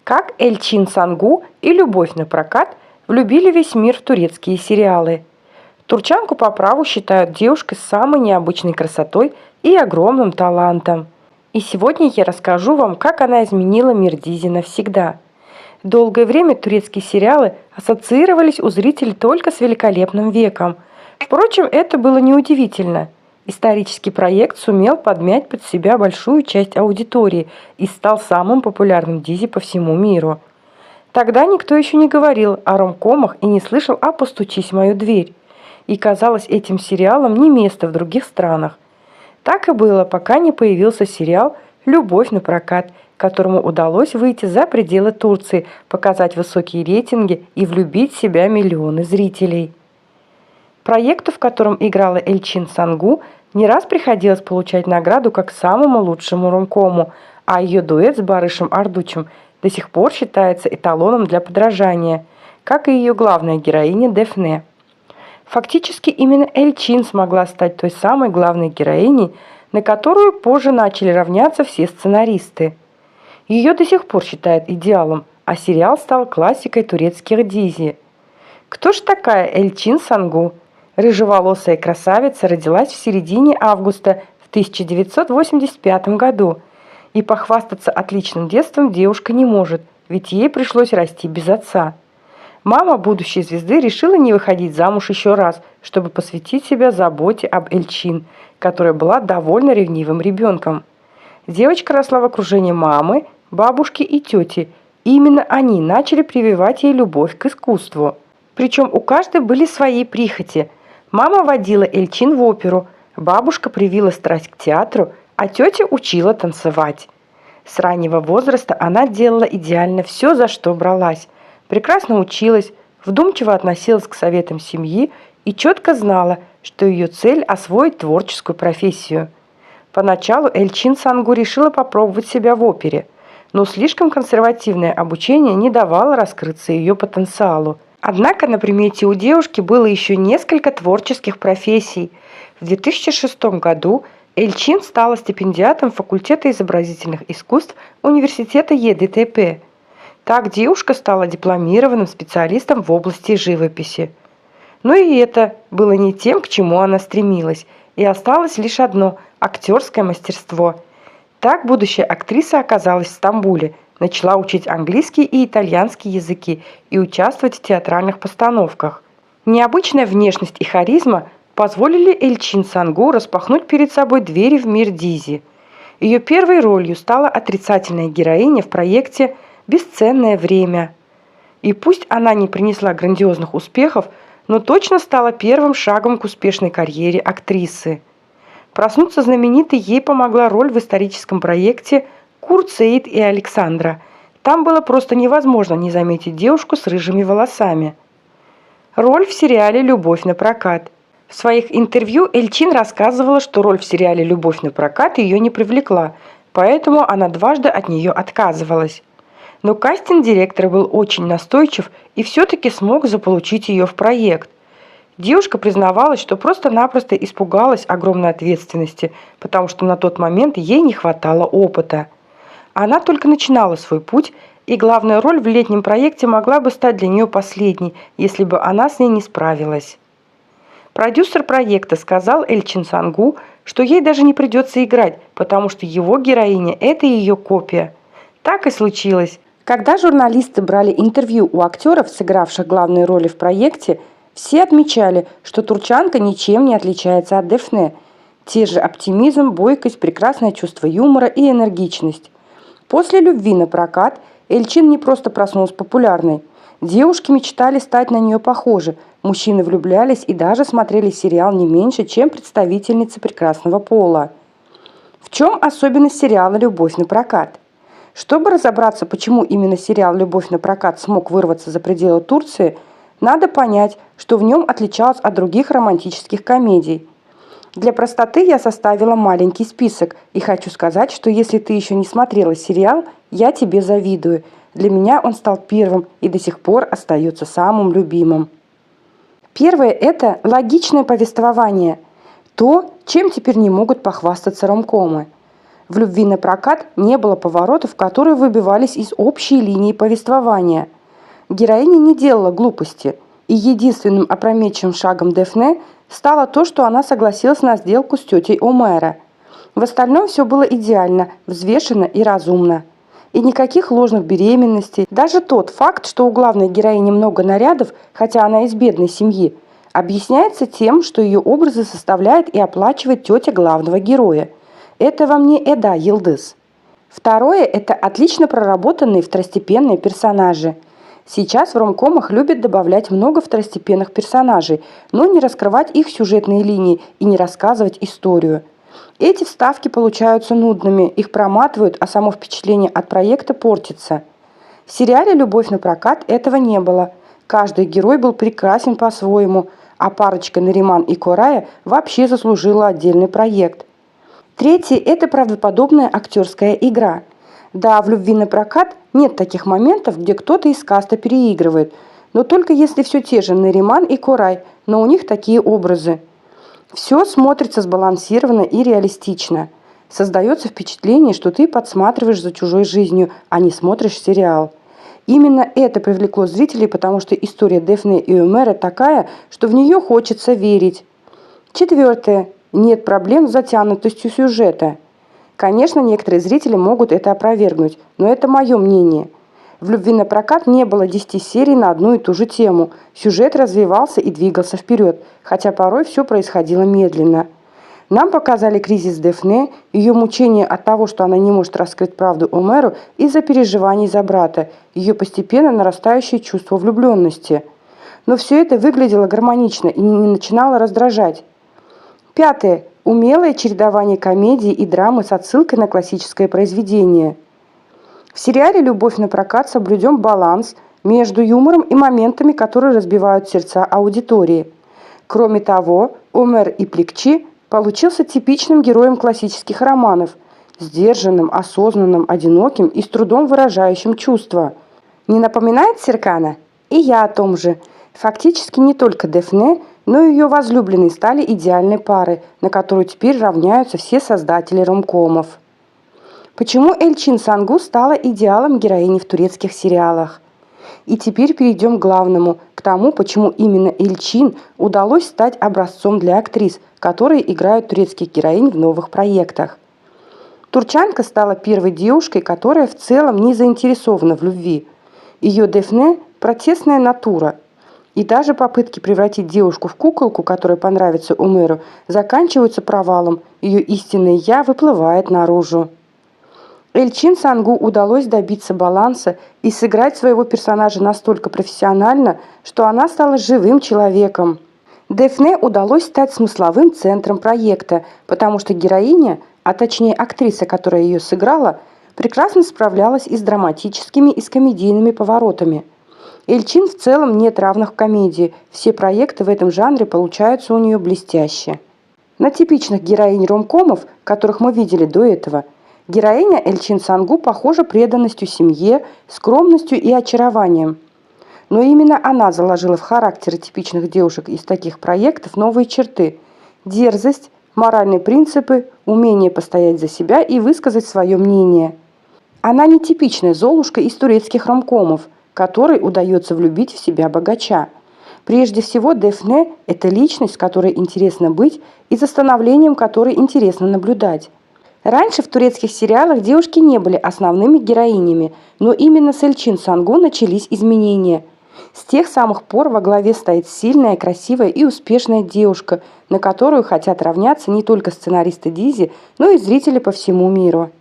Как Эльчин Сангу и «Любовь на прокат» влюбили весь мир в турецкие сериалы. Турчанку по праву считают девушкой с самой необычной красотой и огромным талантом. И сегодня я расскажу вам, как она изменила мир Дизи навсегда. Долгое время турецкие сериалы ассоциировались у зрителей только с великолепным веком. Впрочем, это было неудивительно. Исторический проект сумел подмять под себя большую часть аудитории и стал самым популярным Дизи по всему миру. Тогда никто еще не говорил о ромкомах и не слышал о «Постучись в мою дверь». И казалось, этим сериалам не место в других странах. Так и было, пока не появился сериал «Любовь на прокат», которому удалось выйти за пределы Турции, показать высокие рейтинги и влюбить в себя миллионы зрителей. Проекту, в котором играла Эльчин Сангу, не раз приходилось получать награду как самому лучшему ромкому, а ее дуэт с Барышем Ардучем до сих пор считается эталоном для подражания, как и ее главная героиня Дефне. Фактически именно Эльчин смогла стать той самой главной героиней, на которую позже начали равняться все сценаристы. Ее до сих пор считают идеалом, а сериал стал классикой турецких Дизи. Кто ж такая Эльчин Сангу? Рыжеволосая красавица родилась в середине августа в 1985 году. И похвастаться отличным детством девушка не может, ведь ей пришлось расти без отца. Мама будущей звезды решила не выходить замуж еще раз, чтобы посвятить себя заботе об Эльчин, которая была довольно ревнивым ребенком. Девочка росла в окружении мамы, бабушки и тети, и именно они начали прививать ей любовь к искусству. Причем у каждой были свои прихоти. Мама водила Эльчин в оперу, бабушка привила страсть к театру, а тетя учила танцевать. С раннего возраста она делала идеально все, за что бралась. Прекрасно училась, вдумчиво относилась к советам семьи и четко знала, что ее цель – освоить творческую профессию. Поначалу Эльчин Сангу решила попробовать себя в опере, но слишком консервативное обучение не давало раскрыться ее потенциалу. Однако на примете у девушки было еще несколько творческих профессий. В 2006 году Эльчин стала стипендиатом факультета изобразительных искусств университета ЕДТП. Так девушка стала дипломированным специалистом в области живописи. Но и это было не тем, к чему она стремилась, и осталось лишь одно – актерское мастерство. Так будущая актриса оказалась в Стамбуле, начала учить английский и итальянский языки и участвовать в театральных постановках. Необычная внешность и харизма позволили Эльчин Сангу распахнуть перед собой двери в мир Дизи. Ее первой ролью стала отрицательная героиня в проекте «Бесценное время». И пусть она не принесла грандиозных успехов, но точно стала первым шагом к успешной карьере актрисы. Проснуться знаменитой ей помогла роль в историческом проекте «Курт Сеид и Александра». Там было просто невозможно не заметить девушку с рыжими волосами. Роль в сериале «Любовь на прокат». В своих интервью Эльчин рассказывала, что роль в сериале «Любовь на прокат» ее не привлекла, поэтому она дважды от нее отказывалась. Но кастинг-директор был очень настойчив и все-таки смог заполучить ее в проект. Девушка признавалась, что просто-напросто испугалась огромной ответственности, потому что на тот момент ей не хватало опыта. Она только начинала свой путь, и главная роль в летнем проекте могла бы стать для нее последней, если бы она с ней не справилась. Продюсер проекта сказал Эльчин Сангу, что ей даже не придется играть, потому что его героиня – это ее копия. Так и случилось. Когда журналисты брали интервью у актеров, сыгравших главные роли в проекте, все отмечали, что турчанка ничем не отличается от Дефне. Те же оптимизм, бойкость, прекрасное чувство юмора и энергичность. После «Любви на прокат» Эльчин не просто проснулась популярной. Девушки мечтали стать на нее похожи, мужчины влюблялись и даже смотрели сериал не меньше, чем представительницы прекрасного пола. В чем особенность сериала «Любовь на прокат»? Чтобы разобраться, почему именно сериал «Любовь на прокат» смог вырваться за пределы Турции, надо понять, что в нем отличалось от других романтических комедий. Для простоты я составила маленький список и хочу сказать, что если ты еще не смотрела сериал, я тебе завидую. Для меня он стал первым и до сих пор остается самым любимым. Первое – это логичное повествование. То, чем теперь не могут похвастаться ромкомы. В «Любви на прокат» не было поворотов, которые выбивались из общей линии повествования. Героиня не делала глупости, и единственным опрометчивым шагом Дэфне стало то, что она согласилась на сделку с тетей Омера. В остальном все было идеально, взвешенно и разумно. И никаких ложных беременностей. Даже тот факт, что у главной героини много нарядов, хотя она из бедной семьи, объясняется тем, что ее образы составляет и оплачивает тетя главного героя. Это вам не Эда Йылдыз. Второе – это отлично проработанные второстепенные персонажи. Сейчас в ромкомах любят добавлять много второстепенных персонажей, но не раскрывать их сюжетные линии и не рассказывать историю. Эти вставки получаются нудными, их проматывают, а само впечатление от проекта портится. В сериале «Любовь на прокат» этого не было. Каждый герой был прекрасен по-своему, а парочка Нариман и Корая вообще заслужила отдельный проект. Третье – это правдоподобная актерская игра. Да, в «Любви на прокат» нет таких моментов, где кто-то из каста переигрывает, но только если все те же Нариман и Корай, но у них такие образы. Все смотрится сбалансированно и реалистично. Создается впечатление, что ты подсматриваешь за чужой жизнью, а не смотришь сериал. Именно это привлекло зрителей, потому что история Дэфне и Омера такая, что в нее хочется верить. Четвертое. Нет проблем с затянутостью сюжета. Конечно, некоторые зрители могут это опровергнуть, но это мое мнение. В «Любви на прокат» не было 10 серий на одну и ту же тему. Сюжет развивался и двигался вперед, хотя порой все происходило медленно. Нам показали кризис Дэфне, ее мучение от того, что она не может раскрыть правду Омеру из-за переживаний за брата, ее постепенно нарастающее чувство влюбленности. Но все это выглядело гармонично и не начинало раздражать. Пятое. Умелое чередование комедии и драмы с отсылкой на классическое произведение. В сериале «Любовь на прокат» соблюден баланс между юмором и моментами, которые разбивают сердца аудитории. Кроме того, Омер Ипlikçi получился типичным героем классических романов, сдержанным, осознанным, одиноким и с трудом выражающим чувства. Не напоминает Серкана? И я о том же. Фактически не только Дэфне, но и ее возлюбленные стали идеальной парой, на которую теперь равняются все создатели ромкомов. Почему Эльчин Сангу стала идеалом героини в турецких сериалах? И теперь перейдем к главному, к тому, почему именно Эльчин удалось стать образцом для актрис, которые играют турецких героинь в новых проектах. Турчанка стала первой девушкой, которая в целом не заинтересована в любви. Ее Дэфне – протестная натура. И даже попытки превратить девушку в куколку, которая понравится Омеру, заканчиваются провалом, ее истинное «я» выплывает наружу. Эльчин Сангу удалось добиться баланса и сыграть своего персонажа настолько профессионально, что она стала живым человеком. Дэфне удалось стать смысловым центром проекта, потому что героиня, а точнее актриса, которая ее сыграла, прекрасно справлялась и с драматическими, и с комедийными поворотами. Эльчин в целом нет равных в комедии, все проекты в этом жанре получаются у нее блестяще. На типичных героинь ромкомов, которых мы видели до этого, героиня Эльчин Сангу похожа преданностью семье, скромностью и очарованием. Но именно она заложила в характеры типичных девушек из таких проектов новые черты – дерзость, моральные принципы, умение постоять за себя и высказать свое мнение. Она не типичная золушка из турецких ромкомов, которой удается влюбить в себя богача. Прежде всего, Дэфне – это личность, с которой интересно быть и за становлением которой интересно наблюдать. Раньше в турецких сериалах девушки не были основными героинями, но именно с Эльчин Сангу начались изменения. С тех самых пор во главе стоит сильная, красивая и успешная девушка, на которую хотят равняться не только сценаристы Дизи, но и зрители по всему миру.